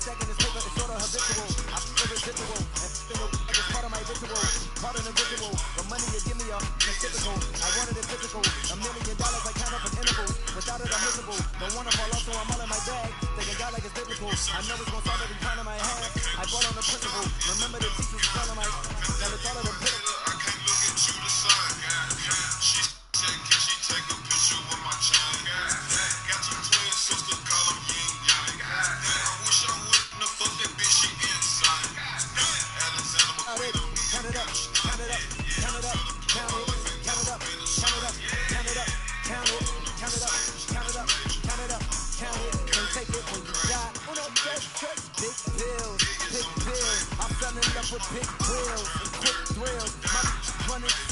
stacking this paper, it's sort of habitual. I'm irresistible, and it's part of my ritual, part of the ritual. The money you give me up, it's typical. I wanted it physical, $1 million, I count up in intervals. Without it, I'm miserable. Don't wanna fall off, so I'm all in my bag. Thinking God like it's biblical. I know it's gonna solve every pound in my hand. I bought on the principle. Remember the teachers was telling my, now it's all of the pinnacle. I can't look into the sun. She said, can she take a picture with my chum? Got two twin sisters, call them yin yang. I wish I wouldn't have fucked that bitch, she inside. Alexander McQueen on me. Count it up, count it up, count it up, count it, count it up, count it up, count it up, count it, count it up, count it up, count it up, count it, and take it when you die. On a best trip, big bills, big bills. I fell in love with big thrills and quick thrills. Money running.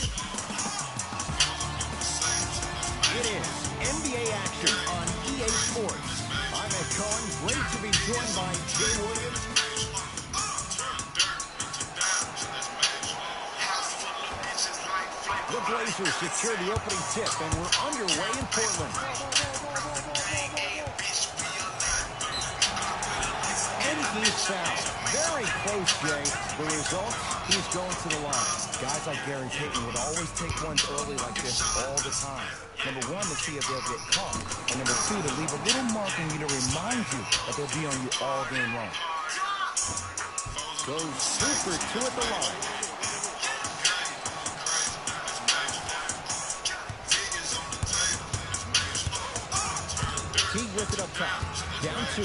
It is NBA action on EA Sports. I'm Ed Cohen, great to be joined by Jay Williams. The Blazers secure the opening tip, and we're underway in Portland. And he's fouled. Very close, Jay. The result, he's going to the line. Guys like Gary Payton would always take ones early like this all the time. Number one, to see if they'll get caught. And number two, to leave a little mark on you to remind you that they'll be on you all game long. Goes 2 for 2 at the line. Teague with it up top. Down 2.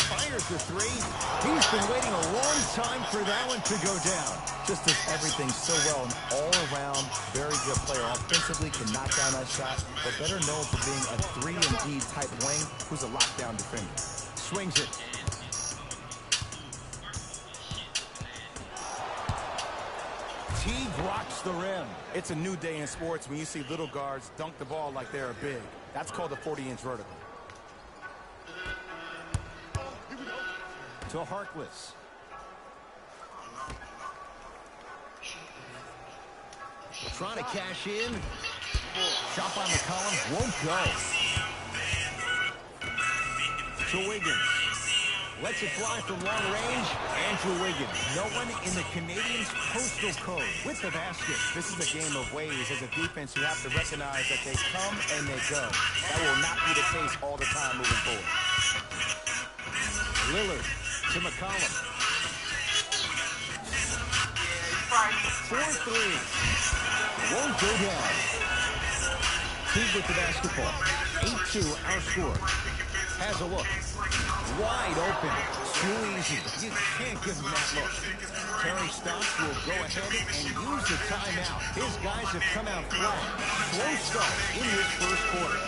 Fires the 3. He's been waiting a long time for that one to go down. Just does everything so well, and all around, very good player. Offensively, can knock down that shot, but better known for being a 3-and-D type wing who's a lockdown defender. Swings it. Teague rocks the rim. It's a new day in sports when you see little guards dunk the ball like they're big. That's called a 40-inch vertical. To Harkless. Trying to cash in. Shot by McCollum. Won't go. To Wiggins. Lets it fly from long range. Andrew Wiggins. No one in the Canadians' postal code with the basket. This is a game of ways. As a defense, you have to recognize that they come and they go. That will not be the case all the time moving forward. Lillard to McCollum. 4-3. Won't go down. Teague with the basketball. 8-2 our score. Has a look. Wide open. Too easy. You can't give him that look. Terry Stotts will go ahead and use the timeout. His guys have come out flat. Slow start in his first quarter.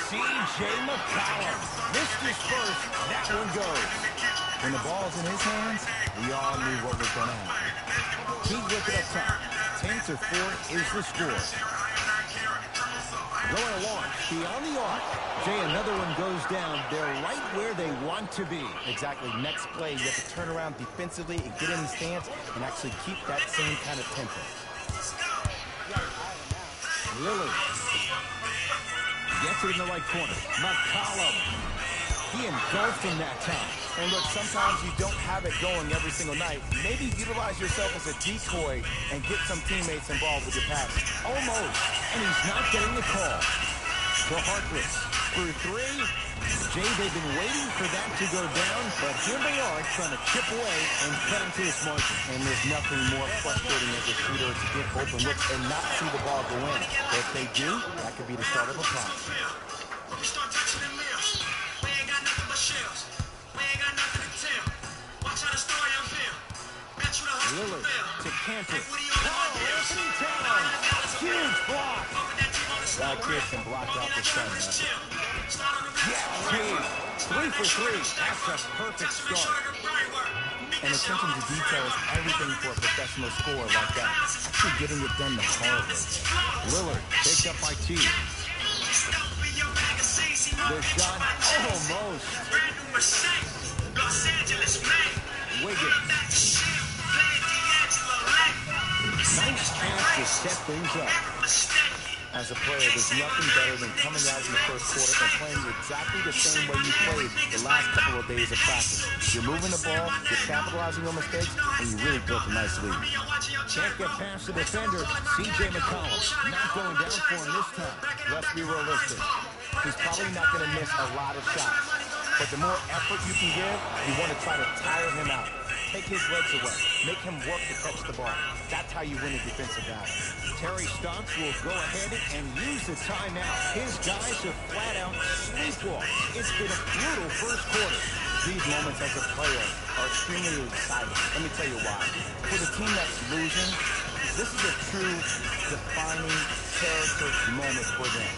C.J. McCollum missed his first. That one goes. When the ball's in his hands, we all knew what was going to happen. Teague with it up top. 10-4 is the score. Going along, beyond the arc. Jay, another one goes down. They're right where they want to be. Exactly. Next play, you have to turn around defensively and get in the stance and actually keep that same kind of tempo. Lillard gets it in the right corner. McCollum. He engulfed him that time. And look, sometimes you don't have it going every single night. Maybe utilize yourself as a decoy and get some teammates involved with your passing. Almost. And he's not getting the call. To Harkless. Through 3. Jay, they've been waiting for that to go down, but here they are trying to chip away and cut into this margin. And there's nothing more frustrating as a shooter to get open looks and not see the ball go in. But if they do, that could be the start of a problem. Lillard to Cantor. Oh, Anthony Towns. Huge block. That kid can block out the sun. Yeah, Teague. 3 for 3. That's a perfect start. And attention to detail is everything for a professional scorer like that. Actually getting it done the hard way. Lillard picked up by Teague. The shot almost. Wiggins. set things up. As a player, there's nothing better than coming out in the first quarter and playing exactly the same way you played the last couple of days of practice. You're moving the ball, you're capitalizing on mistakes, and you really built a nice lead. Can't get past the defender, C.J. McCollum. Not going down for him this time. Let's be realistic. He's probably not going to miss a lot of shots. But the more effort you can give, you want to try to tire him out. Take his legs away. Make him work to catch the ball. That's how you win a defensive battle. Terry Stotts will go ahead and use the timeout. His guys have flat out sleepwalked. It's been a brutal first quarter. These moments as a player are extremely exciting. Let me tell you why. For the team that's losing, this is a true defining character moment for them.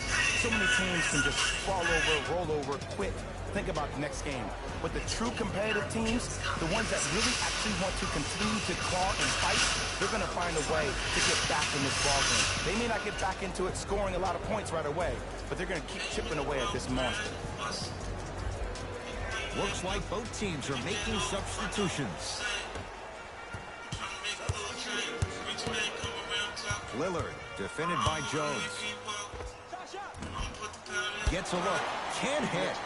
So many teams can just fall over, roll over, quit, think about the next game. But the true competitive teams, the ones that really actually want to continue to claw and fight, they're going to find a way to get back in this ballgame. They may not get back into it scoring a lot of points right away, but they're going to keep chipping away at this monster. Looks like both teams are making substitutions. Lillard, defended by Jones. Gets a look, can't hit.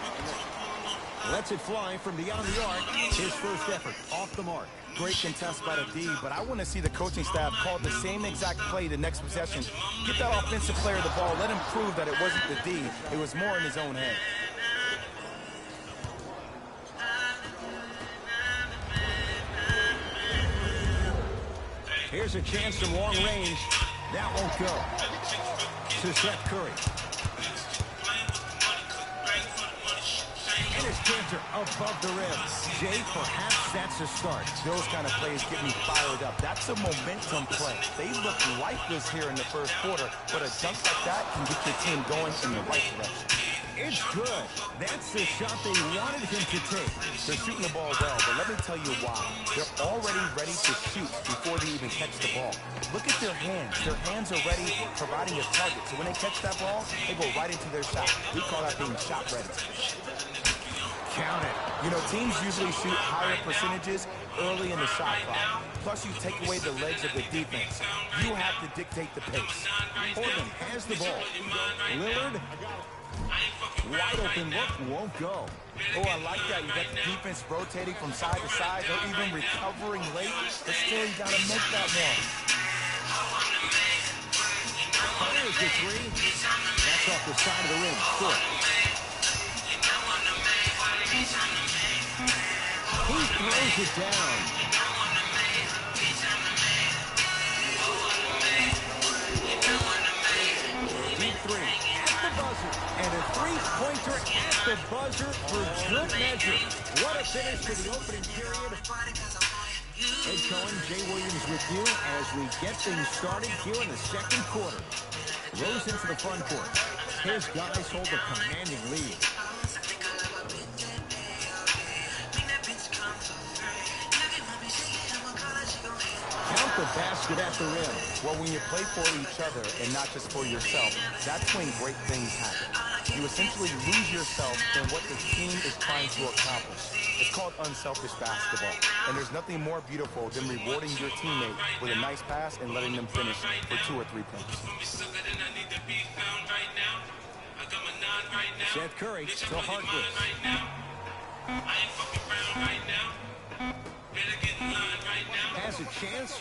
Lets it fly from beyond the arc. His first effort, off the mark. Great contest by the D, but I want to see the coaching staff call the same exact play the next possession. Get that offensive player the ball. Let him prove that it wasn't the D. It was more in his own head. Here's a chance from long range. That won't go. To Seth Curry. And his canter above the rim. Jay, perhaps that's a start. Those kind of plays get me fired up. That's a momentum play. They look lifeless here in the first quarter, but a dunk like that can get your team going in the right direction. It's good. That's the shot they wanted him to take. They're shooting the ball well, but let me tell you why. They're already ready to shoot before they even catch the ball. Look at their hands. Their hands are ready, providing a target. So when they catch that ball, they go right into their shot. We call that being shot ready. Count it. You know, teams usually shoot higher percentages early in the shot clock. Plus, you take away the legs of the defense. You have to dictate the pace. Portland has the ball. Lillard. Wide open look, won't go. Oh, I like that. You got the defense rotating from side to side. They're even recovering late. But still, you got to make that one. Fires the three. That's off the side of the rim. Short. He throws it down. Deep three at the buzzer. And a three-pointer at the buzzer for good measure. What a finish to the opening period. Ed Cohen, Jay Williams with you as we get things started here in the second quarter. Rose into the front court. His guys hold a commanding lead. Count the basket at the rim. Well, when you play for each other and not just for yourself, that's when great things happen. You essentially lose yourself in what the team is trying to accomplish. It's called unselfish basketball. And there's nothing more beautiful than rewarding your teammate with a nice pass and letting them finish for 2 or 3 points. Seth Curry to Harkless. Has a chance.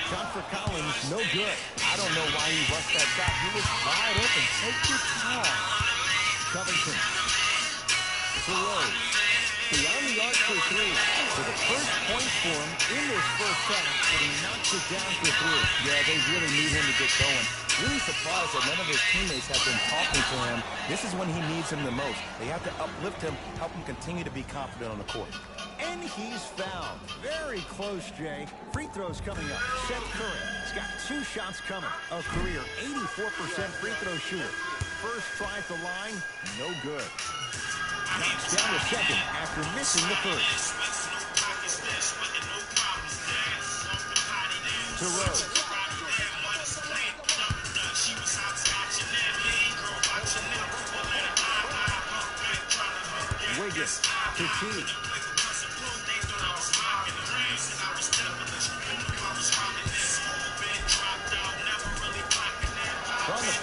Shot for Collins, no good. I don't know why he rushed that shot. He was wide open. Take your time. Covington. To Rose. Beyond the arc for three. For the first point for him in this first half, but he knocks it down for three. Yeah, they really need him to get going. Really surprised that none of his teammates have been talking to him. This is when he needs him the most. They have to uplift him, help him continue to be confident on the court. And he's fouled. Very close, Jay. Free throws coming up. Seth Curry has got 2 shots coming. A career 84% free throw shooter. First try at the line, no good. Knocks down the second after missing the first. To Rose. Wiggins to T.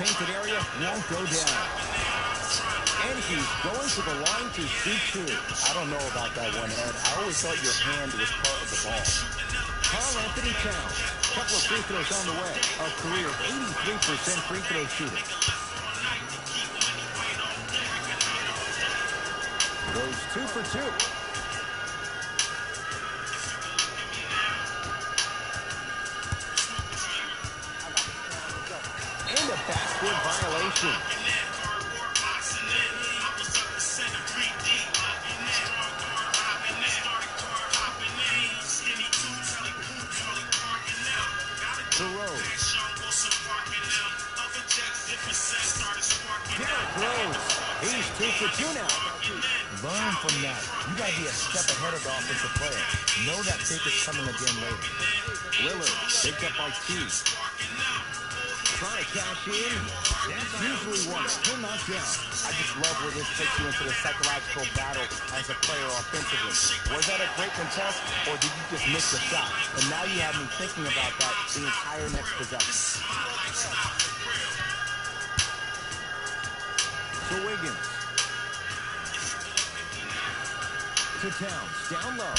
painted area won't go down. And he's going to the line to shoot two. I don't know about that one, Ed. I always thought your hand was part of the ball. Karl Anthony Towns, couple of free throws on the way. A career 83% free throw shooter. Goes 2 for 2. And a backboard violation. He's 2 for 2 now. Learn from that. You got to be a step ahead of the offensive player. Know that pick is coming again later. Lillard picked up by T. Trying to cash in. That's usually one. He'll knock down. I just love where this takes you into the psychological battle as a player offensively. Was that a great contest, or did you just miss the shot? And now you have me thinking about that the entire next possession. To Wiggins. To Towns. Down low.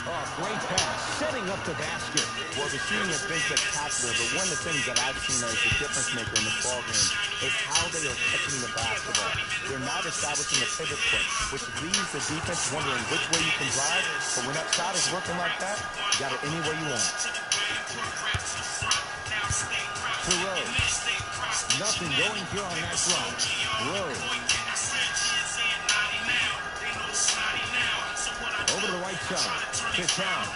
Oh, great pass. Setting up the basket. Well, the shooting has been spectacular, but one of the things that I've seen as the difference maker in this ballgame is how they are catching the basketball. They're not establishing a pivot foot, which leaves the defense wondering which way you can drive. But when that shot is working like that, you got it any way you want. To Rose. Nothing going here on that drive. Rose. Over to the right side. To Towns.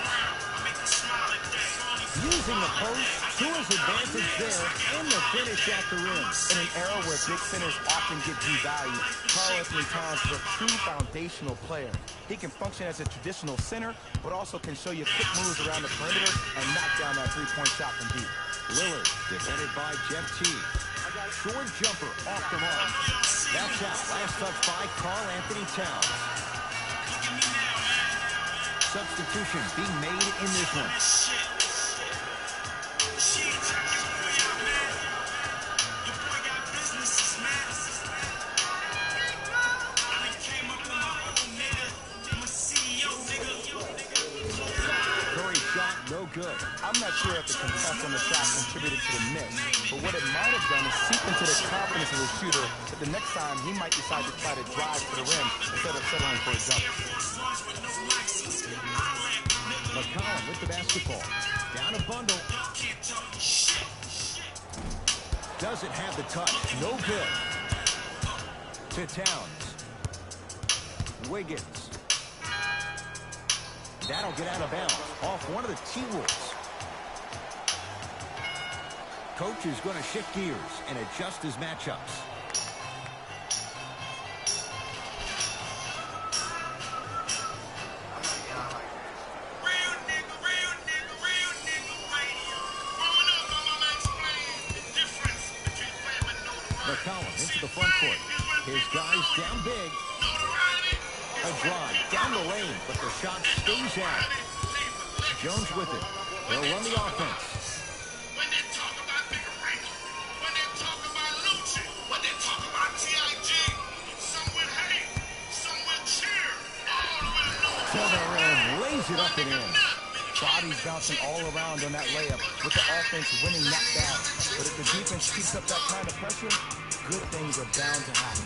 Using the post to his advantage there, and the finish at the rim. In an era where big centers often get devalued, Karl Anthony Towns is a true foundational player. He can function as a traditional center, but also can show you quick moves around the perimeter and knock down that three-point shot from deep. Lillard, defended by Jeff T. Short jumper off the mark. That's out. Last touch by Karl Anthony Towns. Substitution being made in this one. No good. I'm not sure if the contest on the shot contributed to the miss, but what it might have done is seep into the confidence of the shooter that the next time he might decide to try to drive to the rim instead of settling for a jump. McCollum with the basketball. Down a bundle. Doesn't have the touch. No good. To Towns. Wiggins. That'll get out of bounds off one of the T-Wolves. Coach is going to shift gears and adjust his matchups. McCollum into the front court. His guys down big. A drive down the lane, but the shot stays out. Jones with it. They'll run the offense. When they talk about Big Rank, when they talk about Lucci, when they talk about T.I.G., some will hate, some will cheer, all will know. To the rim, lays it up and in. Bodies bouncing all around on that layup with the offense winning that battle. But if the defense keeps up that kind of pressure, good things are bound to happen.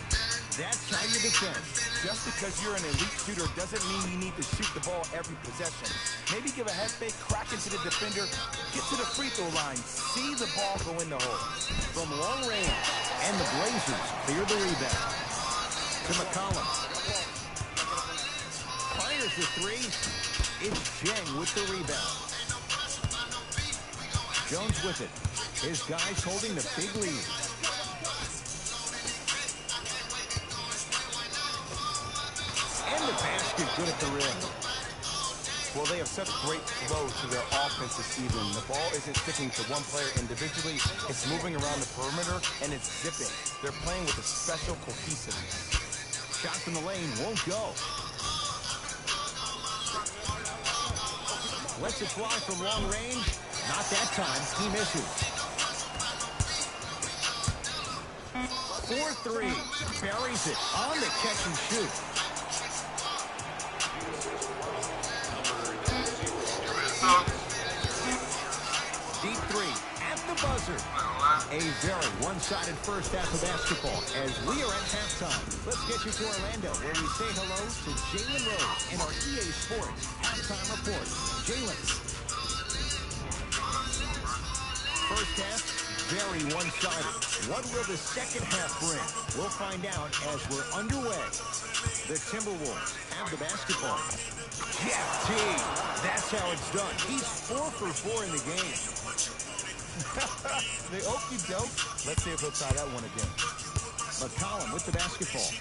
That's how you defend. Just because you're an elite shooter doesn't mean you need to shoot the ball every possession. Maybe give a head fake, crack into the defender, get to the free throw line, see the ball go in the hole. From long range, and the Blazers clear the rebound. To McCollum. Fires the three. It's Jeng with the rebound. Jones with it. His guys holding the big lead. And the basket good at the rim. Well, they have such great flow to their offense this evening. The ball isn't sticking to one player individually. It's moving around the perimeter, and it's zipping. They're playing with a special cohesiveness. Shot from the lane won't go. Lets it fly from long range. Not that time. He misses. 4-3. Buries it on the catch and shoot. Deep three at the buzzer. A very one-sided first half of basketball as we are at halftime. Let's get you to Orlando where we say hello to Jalen Rose in our EA Sports halftime report. Jalen. First half, very one-sided. What will the second half bring? We'll find out as we're underway. The Timberwolves have the basketball. Jeff T. That's how it's done. He's 4 for 4 in the game. The okie doke. Let's see if he'll try that one again. McCollum with the basketball.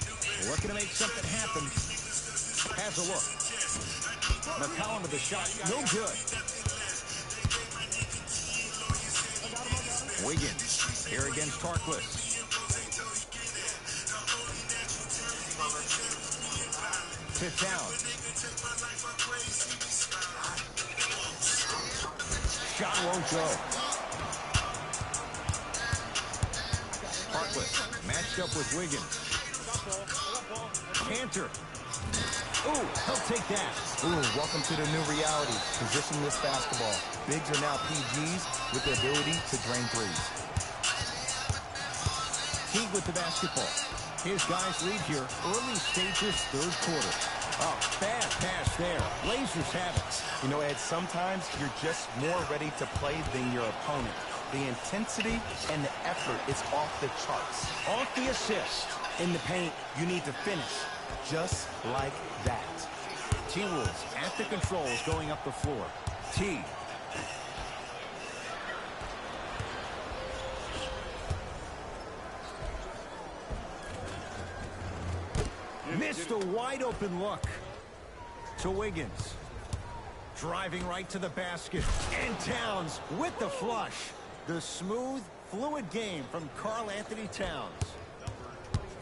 Looking to make something happen. Has a look. McCollum with the shot. No good. Wiggins here against Tarkless. To Towns. Shot won't go. Tarkless matched up with Wiggins. Cantor. Ooh, he'll take that. Ooh, welcome to the new reality. Positionless basketball. Bigs are now PGs with the ability to drain threes. Teague with the basketball. His guys lead here. Early stages, third quarter. Oh, bad pass there. Blazers have it. You know, Ed, sometimes you're just more ready to play than your opponent. The intensity and the effort is off the charts. Off the assist. In the paint, you need to finish. Just like that. T-Wolves at the controls going up the floor. T. Missed a wide open look. To Wiggins. Driving right to the basket. And Towns with the flush. The smooth, fluid game from Karl Anthony Towns.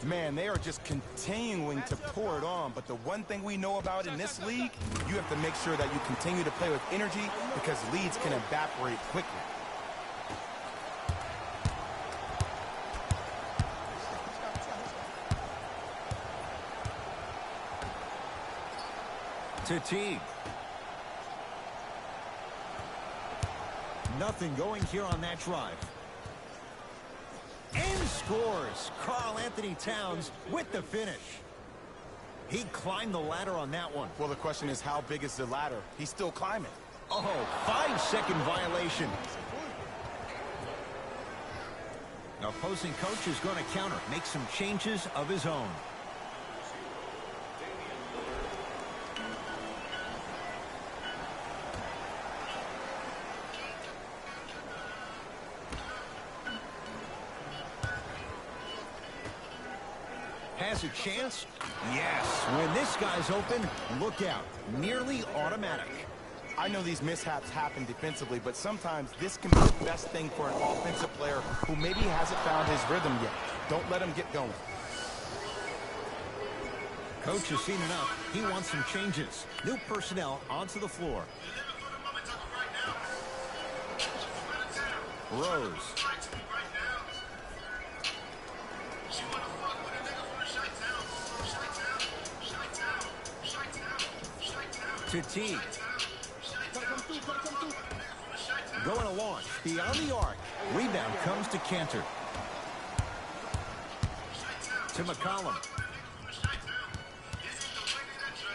Man, they are just continuing to pour it on. But the one thing we know about in this league, you have to make sure that you continue to play with energy because leads can evaporate quickly. To Teague. Nothing going here on that drive. And scores. Karl Anthony Towns with the finish. He climbed the ladder on that one. Well, the question is, how big is the ladder? He's still climbing. Oh, 5-second violation. The opposing coach is going to counter, make some changes of his own. Has a chance? Yes. When this guy's open, look out. Nearly automatic. I know these mishaps happen defensively, but sometimes this can be the best thing for an offensive player who maybe hasn't found his rhythm yet. Don't let him get going. Coach has seen enough. He wants some changes. New personnel onto the floor. Rose. To Teague. Going to launch. Beyond the arc. Rebound comes to Cantor. To McCollum.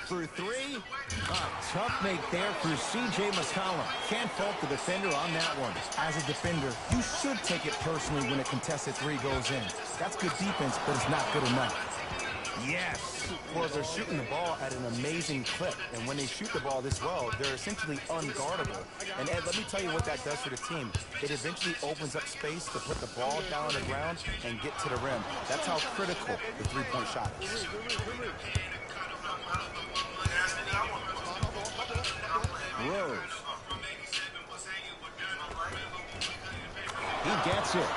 For three. A tough make there for C.J. McCollum. Can't fault the defender on that one. As a defender, you should take it personally when a contested three goes in. That's good defense, but it's not good enough. Yes. Well, they're shooting the ball at an amazing clip, and when they shoot the ball this well, they're essentially unguardable. And Ed, let me tell you what that does for the team. It eventually opens up space to put the ball down on the ground and get to the rim. That's how critical the three-point shot is. Rose. He gets it.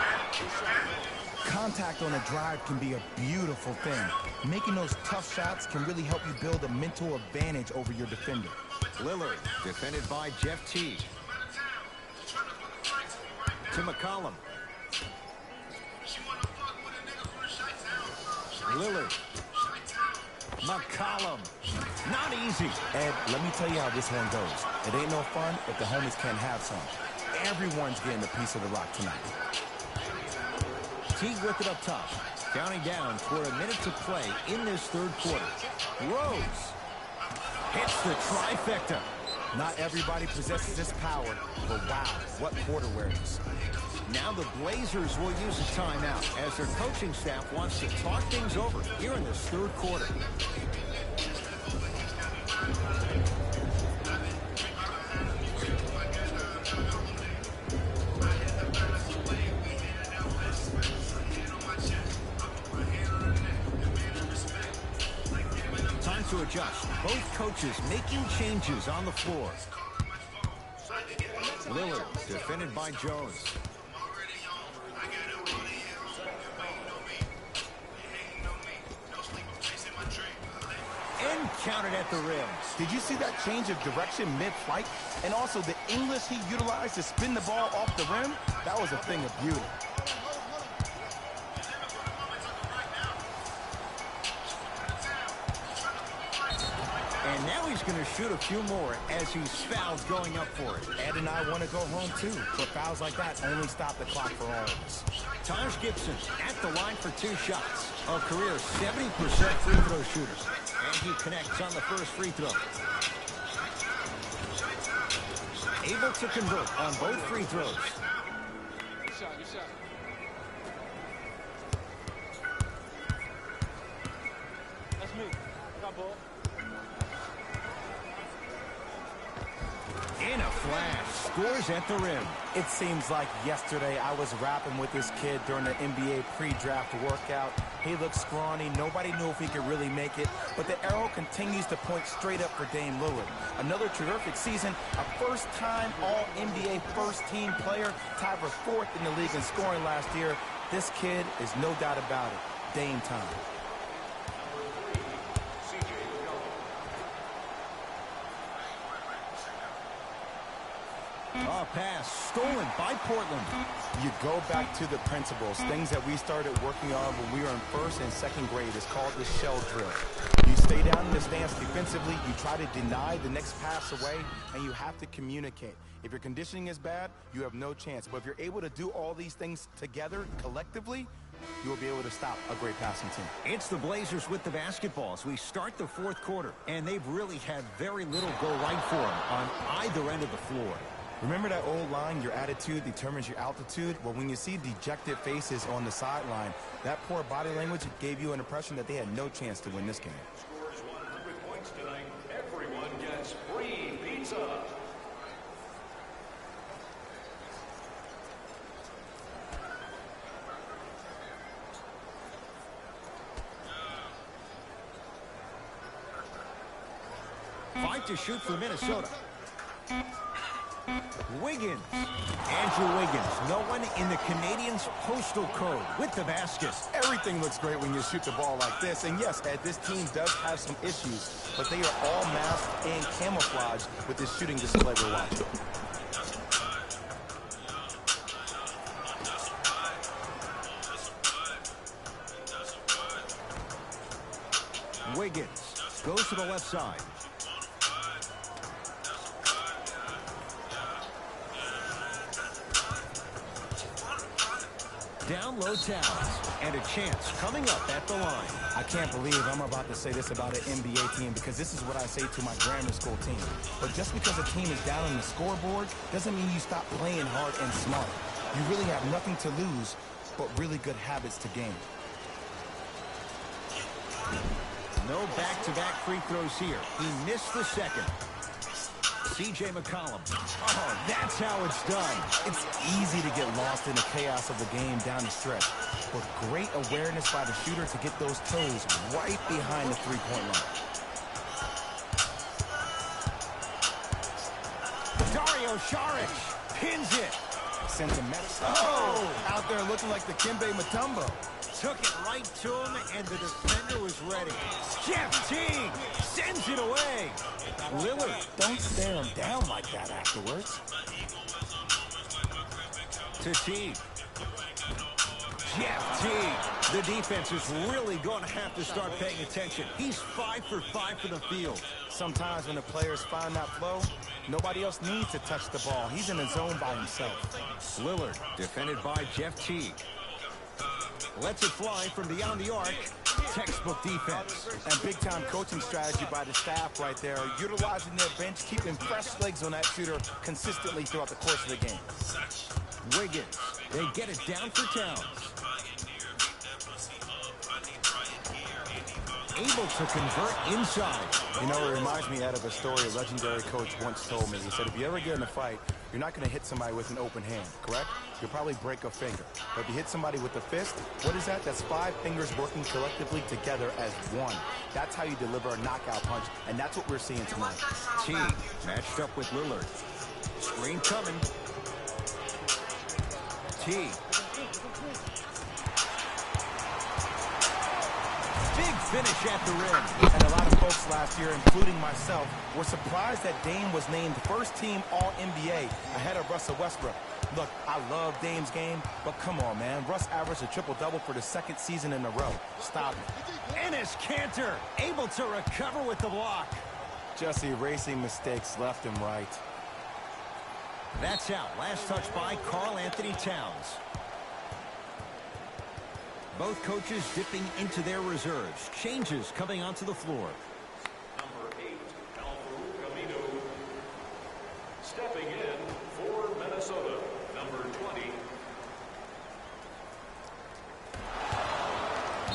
Contact on a drive can be a beautiful thing. Making those tough shots can really help you build a mental advantage over your defender. Lillard, defended by Jeff T. To McCollum. Lillard. McCollum. Not easy. Ed, let me tell you how this one goes. It ain't no fun if the homies can't have some. Everyone's getting a piece of the rock tonight. Teague with it up top. Counting down for a minute to play in this third quarter. Rose hits the trifecta. Not everybody possesses this power, but wow, what court awareness. Now the Blazers will use a timeout as their coaching staff wants to talk things over here in this third quarter. Time to adjust. Both coaches making changes on the floor. Lillard defended by Jones. And counted at the rim. Did you see that change of direction mid-flight? And also the English he utilized to spin the ball off the rim? That was a thing of beauty. And now he's going to shoot a few more as he's fouled going up for it. Ed and I want to go home too, but fouls like that only stop the clock for all of us. Taj Gibson at the line for 2 shots. A career 70% free throw shooter. And he connects on the first free throw. Able to convert on both free throws. Good shot, good shot. That's me. I got ball. In a flash, scores at the rim. It seems like yesterday I was rapping with this kid during the NBA pre-draft workout. He looked scrawny. Nobody knew if he could really make it. But the arrow continues to point straight up for Dame Lillard. Another terrific season. A first-time All-NBA first-team player. Tied for 4th in the league in scoring last year. This kid is no doubt about it. Dame time. Pass stolen by Portland. You go back to the principles, things that we started working on when we were in 1st and 2nd grade. It's called the shell drill. You stay down in the stance defensively, you try to deny the next pass away, and you have to communicate. If your conditioning is bad, you have no chance. But if you're able to do all these things together, collectively, you will be able to stop a great passing team. It's the Blazers with the basketball as we start the 4th quarter. And they've really had very little go right for them on either end of the floor. Remember that old line, your attitude determines your altitude? Well, when you see dejected faces on the sideline, that poor body language gave you an impression that they had no chance to win this game. Scores 100 points tonight. Everyone gets free pizza. Five to shoot for Minnesota. Wiggins. Andrew Wiggins. No one in the Canadians' postal code with the basket. Everything looks great when you shoot the ball like this. And yes, Ed, this team does have some issues, but they are all masked and camouflaged with this shooting display we're watching. Wiggins goes to the left side. Down low Towns, and a chance coming up at the line. I can't believe I'm about to say this about an NBA team because this is what I say to my grammar school team. But just because a team is down on the scoreboard doesn't mean you stop playing hard and smart. You really have nothing to lose, but really good habits to gain. No back-to-back free throws here. He missed the second. C.J. McCollum. Oh, that's how it's done. It's easy to get lost in the chaos of the game down the stretch, but great awareness by the shooter to get those toes right behind the three-point line. Dario Saric pins it. Sends a message. Oh, out there looking like the Kimbe Mutombo. Took it right to him, and the defender was ready. Jeff Teague sends it away. Lillard, don't stare him down like that afterwards. To Teague. Jeff T. The defense is really going to have to start paying attention. He's 5 for 5 for the field. Sometimes when the players find that flow, nobody else needs to touch the ball. He's in the zone by himself. Lillard, defended by Jeff T. Lets it fly from beyond the arc. Textbook defense. And big-time coaching strategy by the staff right there, utilizing their bench, keeping fresh legs on that shooter consistently throughout the course of the game. Wiggins, they get it down for Towns. Able to convert inside. You know, it reminds me out of a story a legendary coach once told me. He said, if you ever get in a fight, you're not going to hit somebody with an open hand, correct? You'll probably break a finger. But if you hit somebody with a fist, what is that? That's 5 fingers working collectively together as one. That's how you deliver a knockout punch, and that's what we're seeing tonight. T matched up with Lillard. Screen coming. T. Big finish at the rim. And a lot of folks last year, including myself, were surprised that Dame was named first-team All-NBA ahead of Russell Westbrook. Look, I love Dame's game, but come on, man. Russ averaged a triple-double for the 2nd season in a row. Stop it. Enes Kanter able to recover with the block. Just erasing mistakes left and right. That's out. Last touch by Karl Anthony Towns. Both coaches dipping into their reserves. Changes coming onto the floor. Number 8, Alfredo Camino. Stepping in for Minnesota, number 20.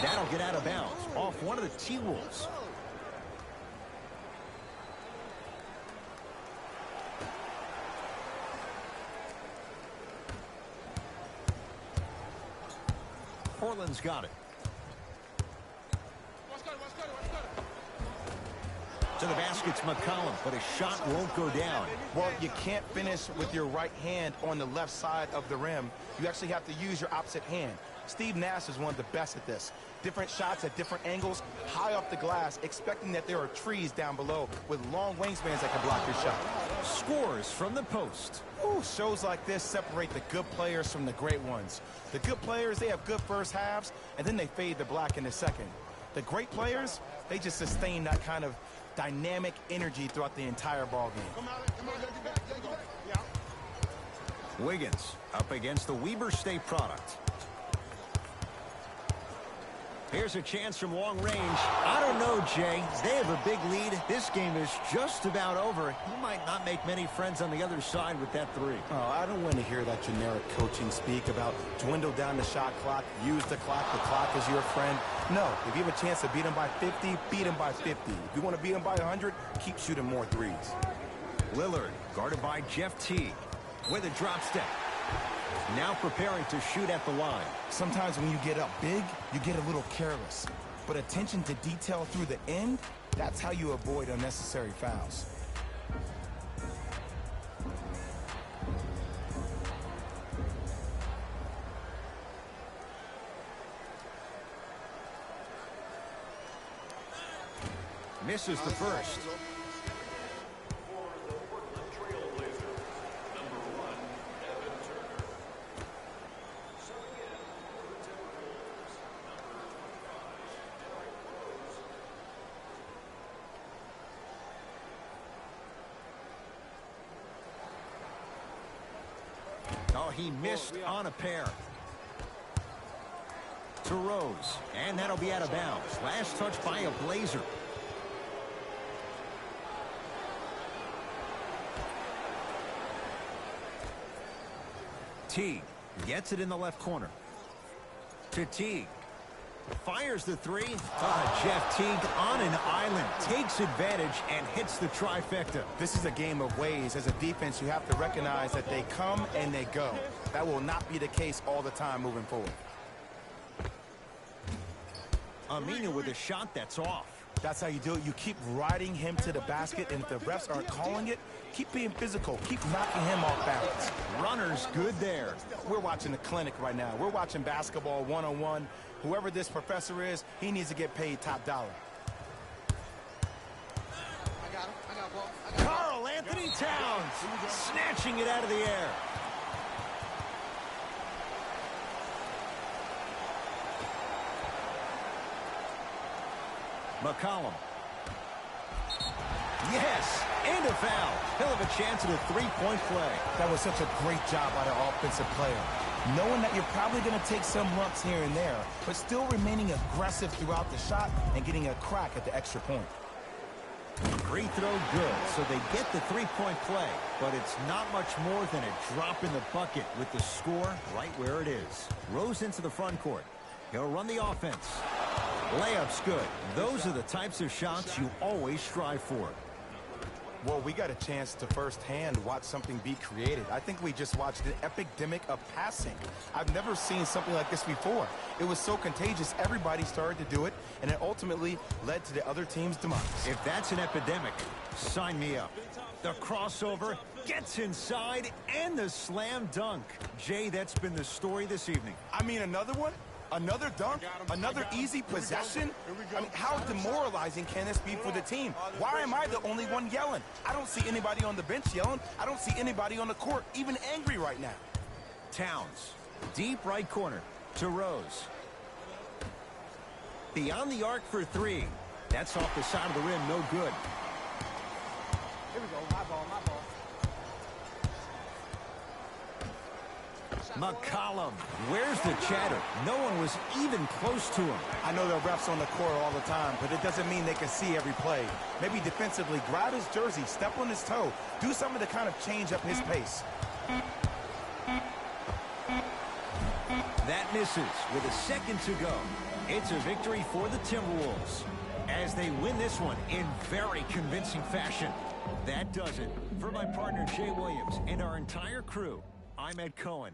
That'll get out of bounds off one of the T-Wolves. Portland's got it. To the basket's McCollum, but a shot won't go down. Well, you can't finish with your right hand on the left side of the rim. You actually have to use your opposite hand. Steve Nash is one of the best at this. Different shots at different angles, high off the glass, expecting that there are trees down below with long wingspans that can block your shot. Scores from the post. Ooh, shows like this separate the good players from the great ones. The good players, they have good first halves, and then they fade to black in the second. The great players, they just sustain that kind of dynamic energy throughout the entire ball game. Wiggins up against the Weber State product. Here's a chance from long range. I don't know, Jay. They have a big lead. This game is just about over. He might not make many friends on the other side with that 3. Oh, I don't want to hear that generic coaching speak about dwindle down the shot clock, use the clock is your friend. No, if you have a chance to beat them by 50, beat them by 50. If you want to beat them by 100, keep shooting more threes. Lillard guarded by Jeff T. with a drop step. Now preparing to shoot at the line. Sometimes when you get up big, you get a little careless. But attention to detail through the end, that's how you avoid unnecessary fouls. Misses the first. Oh, he missed on a pair. To Rose, and that'll be out of bounds. Last touch by a Blazer. Teague gets it in the left corner. To Teague. Fires the 3. Jeff Teague on an island. Takes advantage and hits the trifecta. This is a game of ways. As a defense, you have to recognize that they come and they go. That will not be the case all the time moving forward. Amina with a shot that's off. That's how you do it. You keep riding him to the basket, and if the refs aren't calling it, keep being physical. Keep knocking him off balance. Runner's good there. We're watching a clinic right now. We're watching basketball 1-on-1. Whoever this professor is, he needs to get paid top dollar. Karl Anthony Towns snatching it out of the air. McCollum. Yes, and a foul. He'll have a chance at a three-point play. That was such a great job by the offensive player. Knowing that you're probably going to take some lumps here and there, but still remaining aggressive throughout the shot and getting a crack at the extra point. Free throw good, so they get the three-point play. But it's not much more than a drop in the bucket with the score right where it is. Rose into the front court. He'll run the offense. Layup's good. Those are the types of shots you always strive for. Well, we got a chance to firsthand watch something be created. I think we just watched an epidemic of passing. I've never seen something like this before. It was so contagious, everybody started to do it, and it ultimately led to the other team's demise. If that's an epidemic, sign me up. The crossover gets inside, and the slam dunk. Jay, that's been the story this evening. I mean, another one? Another dunk? Another easy possession? I mean, how demoralizing can this be for the team? Why am I the only one yelling? I don't see anybody on the bench yelling. I don't see anybody on the court even angry right now. Towns, deep right corner to Rose. Beyond the arc for three. That's off the side of the rim, no good. Here we go. My ball, my ball. McCollum, where's the chatter? No one was even close to him. I know there are refs on the court all the time, but it doesn't mean they can see every play. Maybe defensively, grab his jersey, step on his toe, do something to kind of change up his pace. That misses with a second to go. It's a victory for the Timberwolves as they win this one in very convincing fashion. That does it. For my partner Jay Williams and our entire crew, I'm Ed Cohen.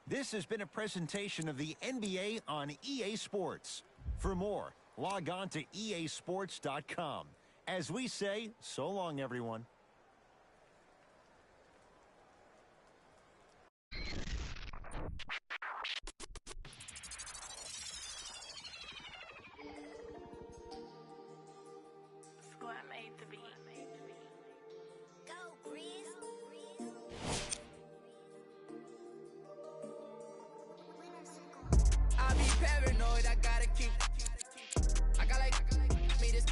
This has been a presentation of the NBA on EA Sports. For more, log on to easports.com. As we say, so long, everyone. I be paranoid, I gotta keep. I got like me this.